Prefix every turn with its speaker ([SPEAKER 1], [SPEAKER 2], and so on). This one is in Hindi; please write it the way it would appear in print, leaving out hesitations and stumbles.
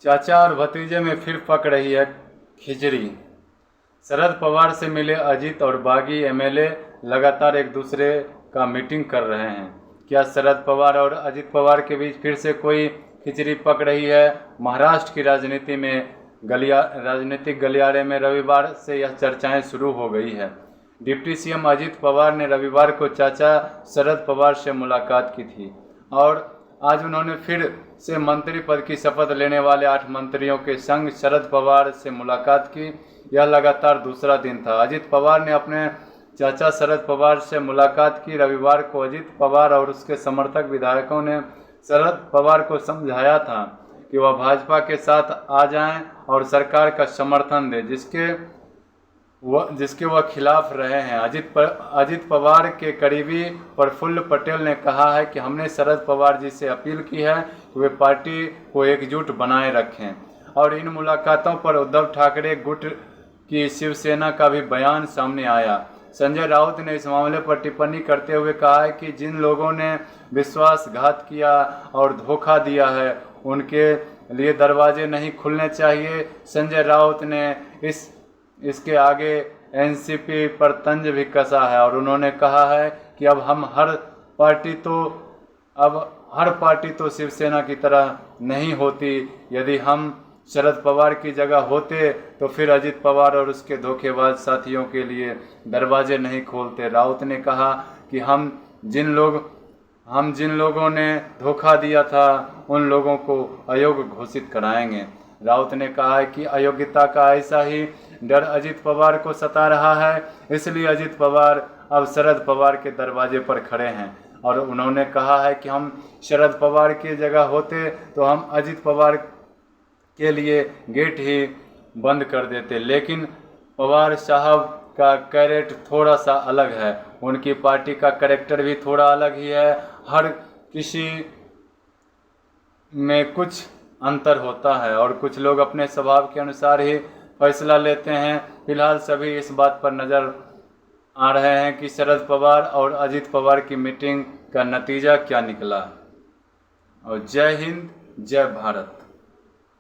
[SPEAKER 1] चाचा और भतीजे में फिर पक रही है खिचड़ी। शरद पवार से मिले अजीत और बागी एमएलए लगातार एक दूसरे का मीटिंग कर रहे हैं। क्या शरद पवार और अजीत पवार के बीच फिर से कोई खिचड़ी पक रही है? महाराष्ट्र की राजनीति में राजनीतिक गलियारे में रविवार से यह चर्चाएं शुरू हो गई है। डिप्टी सीएम अजीत पवार ने रविवार को चाचा शरद पवार से मुलाकात की थी और आज उन्होंने फिर से मंत्री पद की शपथ लेने वाले 8 मंत्रियों के संग शरद पवार से मुलाकात की। यह लगातार दूसरा दिन था। अजीत पवार ने अपने चाचा शरद पवार से मुलाकात की। रविवार को अजीत पवार और उसके समर्थक विधायकों ने शरद पवार को समझाया था कि वह भाजपा के साथ आ जाएं और सरकार का समर्थन दें जिसके वह खिलाफ रहे हैं। अजीत पवार के करीबी प्रफुल्ल पटेल ने कहा है कि हमने शरद पवार जी से अपील की है कि वे पार्टी को एकजुट बनाए रखें और इन मुलाकातों पर उद्धव ठाकरे गुट की शिवसेना का भी बयान सामने आया। संजय राउत ने इस मामले पर टिप्पणी करते हुए कहा है कि जिन लोगों ने विश्वासघात किया और धोखा दिया है उनके लिए दरवाजे नहीं खुलने चाहिए। संजय राउत ने इसके आगे एनसीपी पर तंज भी कसा है और उन्होंने कहा है कि अब हर पार्टी तो शिवसेना की तरह नहीं होती। यदि हम शरद पवार की जगह होते तो फिर अजीत पवार और उसके धोखेबाज साथियों के लिए दरवाजे नहीं खोलते। राउत ने कहा कि हम जिन लोगों ने धोखा दिया था उन लोगों को अयोग्य घोषित कराएंगे। राउत ने कहा है कि अयोग्यता का ऐसा ही डर अजीत पवार को सता रहा है, इसलिए अजीत पवार अब शरद पवार के दरवाजे पर खड़े हैं और उन्होंने कहा है कि हम शरद पवार की जगह होते तो हम अजीत पवार के लिए गेट ही बंद कर देते। लेकिन पवार साहब का कैरेट थोड़ा सा अलग है, उनकी पार्टी का कैरेक्टर भी थोड़ा अलग ही है। हर किसी में कुछ अंतर होता है और कुछ लोग अपने स्वभाव के अनुसार ही फैसला लेते हैं। फिलहाल सभी इस बात पर नज़र आ रहे हैं कि शरद पवार और अजीत पवार की मीटिंग का नतीजा क्या निकला। और जय हिंद, जय भारत।